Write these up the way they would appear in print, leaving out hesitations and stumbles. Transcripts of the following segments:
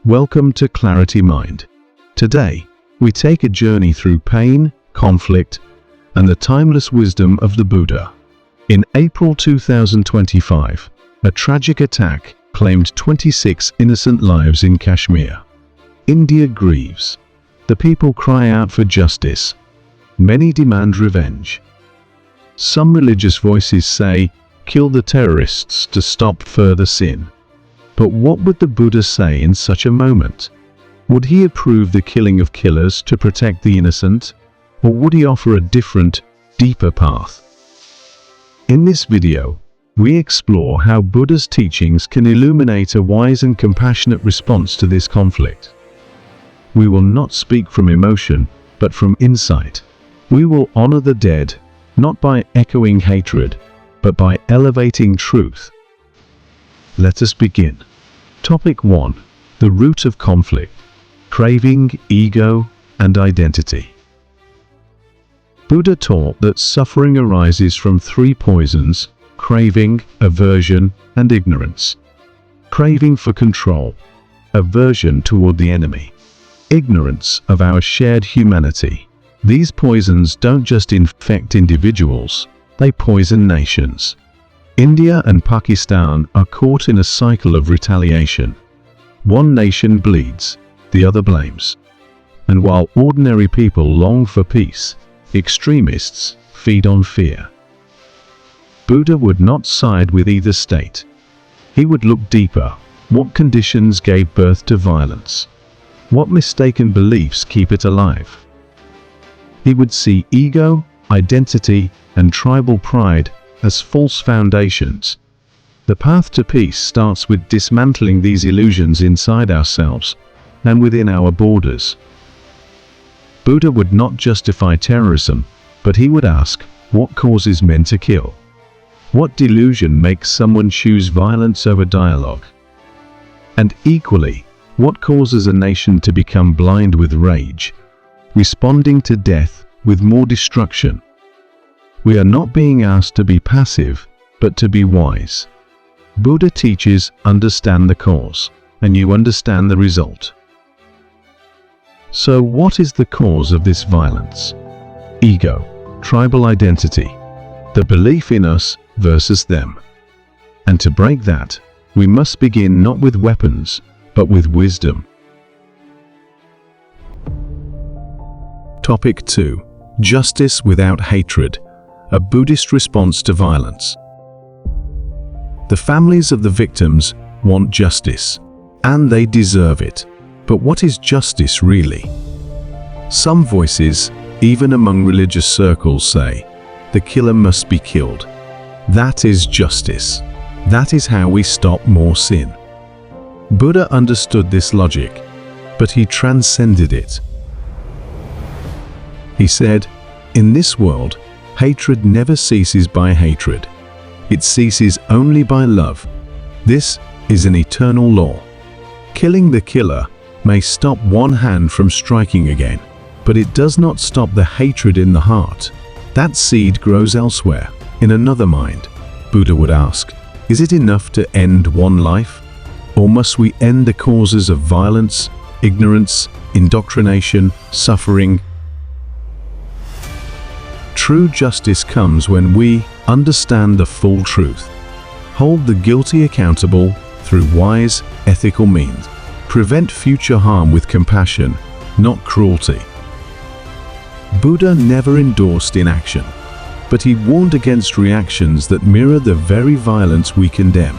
Welcome to Clarity Mind. Today, we take a journey through pain, conflict, and the timeless wisdom of the Buddha. In April 2025, a tragic attack claimed 26 innocent lives in Kashmir. India grieves. The people cry out for justice. Many demand revenge. Some religious voices say, "Kill the terrorists to stop further sin." But what would the Buddha say in such a moment? Would he approve the killing of killers to protect the innocent? Or would he offer a different, deeper path? In this video, we explore how Buddha's teachings can illuminate a wise and compassionate response to this conflict. We will not speak from emotion, but from insight. We will honor the dead, not by echoing hatred, but by elevating truth. Let us begin. Topic 1. The root of conflict: craving, ego, and identity. Buddha taught that suffering arises from three poisons: craving, aversion, and ignorance. Craving for control, aversion toward the enemy, ignorance of our shared humanity. These poisons don't just infect individuals, they poison nations. India and Pakistan are caught in a cycle of retaliation. One nation bleeds, the other blames. And while ordinary people long for peace, extremists feed on fear. Buddha would not side with either state. He would look deeper. What conditions gave birth to violence? What mistaken beliefs keep it alive? He would see ego, identity, and tribal pride as false foundations. The path to peace starts with dismantling these illusions inside ourselves and within our borders. Buddha would not justify terrorism, but he would ask, what causes men to kill? What delusion makes someone choose violence over dialogue? And equally, what causes a nation to become blind with rage, responding to death with more destruction? We are not being asked to be passive, but to be wise. Buddha teaches, understand the cause, and you understand the result. So what is the cause of this violence? Ego, tribal identity, the belief in us versus them. And to break that, we must begin not with weapons, but with wisdom. Topic 2. Justice without hatred. A Buddhist response to violence. The families of the victims want justice, and they deserve it. But what is justice really? Some voices, even among religious circles, say, the killer must be killed. That is justice. That is how we stop more sin. Buddha understood this logic, but he transcended it. He said, in this world, hatred never ceases by hatred. It ceases only by love. This is an eternal law. Killing the killer may stop one hand from striking again, but it does not stop the hatred in the heart. That seed grows elsewhere, in another mind. Buddha would ask, is it enough to end one life? Or must we end the causes of violence, ignorance, indoctrination, suffering? True justice comes when we understand the full truth, hold the guilty accountable through wise, ethical means, prevent future harm with compassion, not cruelty. Buddha never endorsed inaction, but he warned against reactions that mirror the very violence we condemn.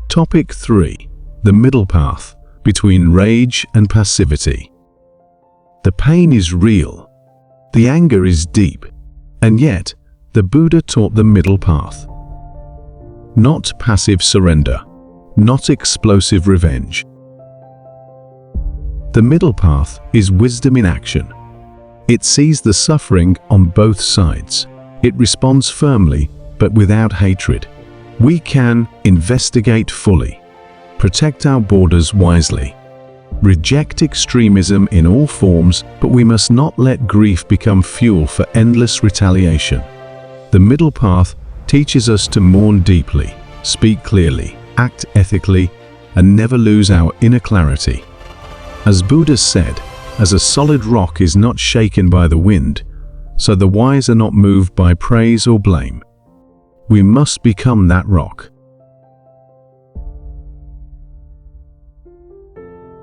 Topic 3. The middle path between rage and passivity. The pain is real. The anger is deep, and yet the Buddha taught the middle path. Not passive surrender, not explosive revenge. The middle path is wisdom in action. It sees the suffering on both sides. It responds firmly, but without hatred. We can investigate fully, protect our borders wisely, reject extremism in all forms, but we must not let grief become fuel for endless retaliation. The middle path teaches us to mourn deeply, speak clearly, act ethically, and never lose our inner clarity. As Buddha said, as a solid rock is not shaken by the wind, so the wise are not moved by praise or blame. We must become that rock.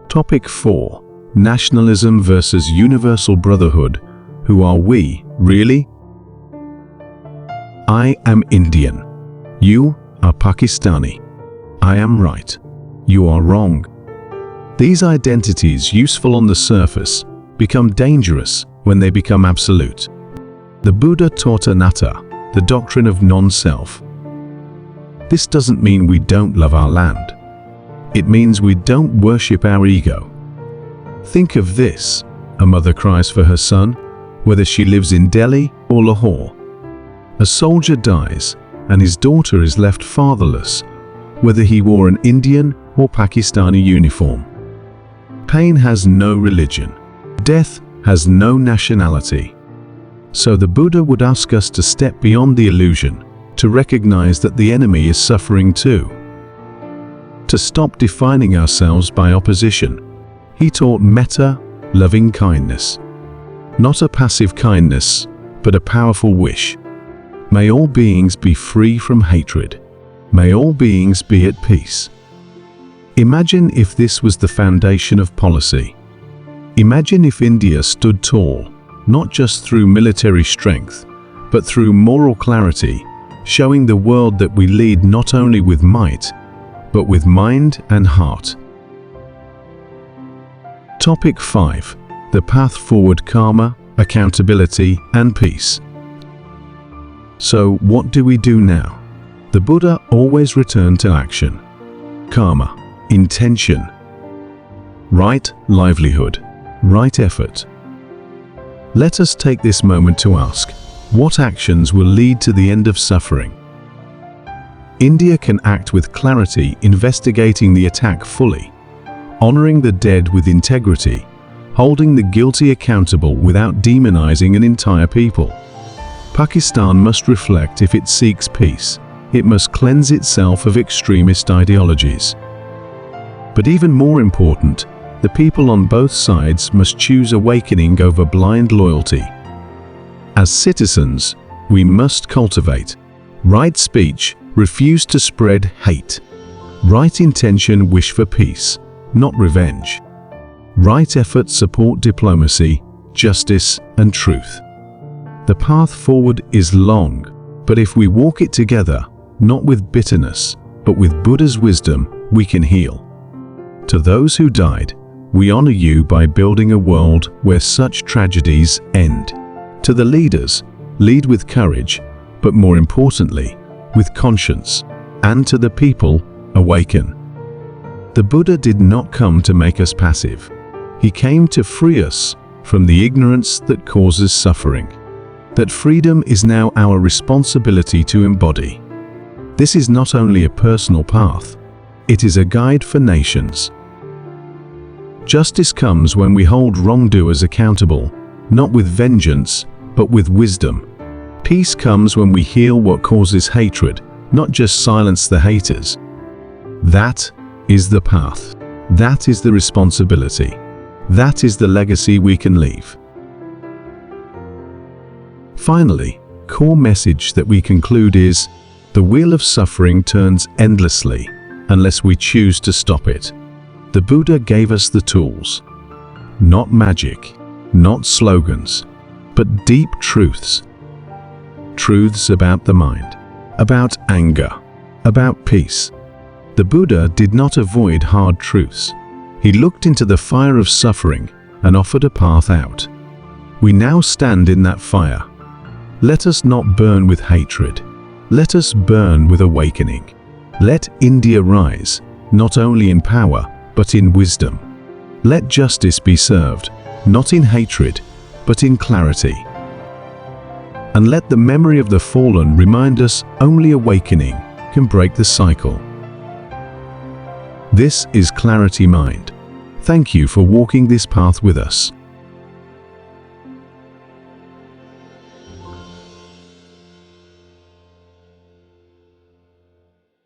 Topic 4. Nationalism versus Universal Brotherhood. Who are we, really? I am Indian. You are Pakistani. I am right. You are wrong. These identities, useful on the surface, become dangerous when they become absolute. The Buddha taught anatta, the doctrine of non-self. This doesn't mean we don't love our land. It means we don't worship our ego. Think of this: a mother cries for her son, whether she lives in Delhi or Lahore. A soldier dies, and his daughter is left fatherless, whether he wore an Indian or Pakistani uniform. Pain has no religion. Death has no nationality. So the Buddha would ask us to step beyond the illusion, to recognize that the enemy is suffering too. To stop defining ourselves by opposition. He taught metta, loving kindness. Not a passive kindness, but a powerful wish. May all beings be free from hatred. May all beings be at peace. Imagine if this was the foundation of policy. Imagine if India stood tall, not just through military strength, but through moral clarity, showing the world that we lead not only with might, but with mind and heart. Topic 5. The path forward: karma, accountability, and peace. So what do we do now? The Buddha always returned to action. Karma, intention. Right livelihood, right effort. Let us take this moment to ask, what actions will lead to the end of suffering? India can act with clarity, investigating the attack fully, honoring the dead with integrity, holding the guilty accountable without demonizing an entire people. Pakistan must reflect if it seeks peace. It must cleanse itself of extremist ideologies. But even more important, the people on both sides must choose awakening over blind loyalty. As citizens, we must cultivate right speech, refuse to spread hate. Right intention, wish for peace, not revenge. Right effort, support diplomacy, justice, and truth. The path forward is long, but if we walk it together, not with bitterness, but with Buddha's wisdom, we can heal. To those who died, we honor you by building a world where such tragedies end. To the leaders, lead with courage, but more importantly, with conscience. And to the people, awaken. The Buddha did not come to make us passive. He came to free us from the ignorance that causes suffering. That freedom is now our responsibility to embody. This is not only a personal path, it is a guide for nations. Justice comes when we hold wrongdoers accountable, not with vengeance, but with wisdom. Peace comes when we heal what causes hatred, not just silence the haters. That is the path. That is the responsibility. That is the legacy we can leave. Finally, core message that we conclude is, the wheel of suffering turns endlessly unless we choose to stop it. The Buddha gave us the tools. Not magic, not slogans, but deep truths. Truths about the mind, about anger, about peace. The Buddha did not avoid hard truths. He looked into the fire of suffering and offered a path out. We now stand in that fire. Let us not burn with hatred. Let us burn with awakening. Let India rise, not only in power, but in wisdom. Let justice be served, not in hatred, but in clarity. And let the memory of the fallen remind us only awakening can break the cycle. This is Clarity Mind. Thank you for walking this path with us.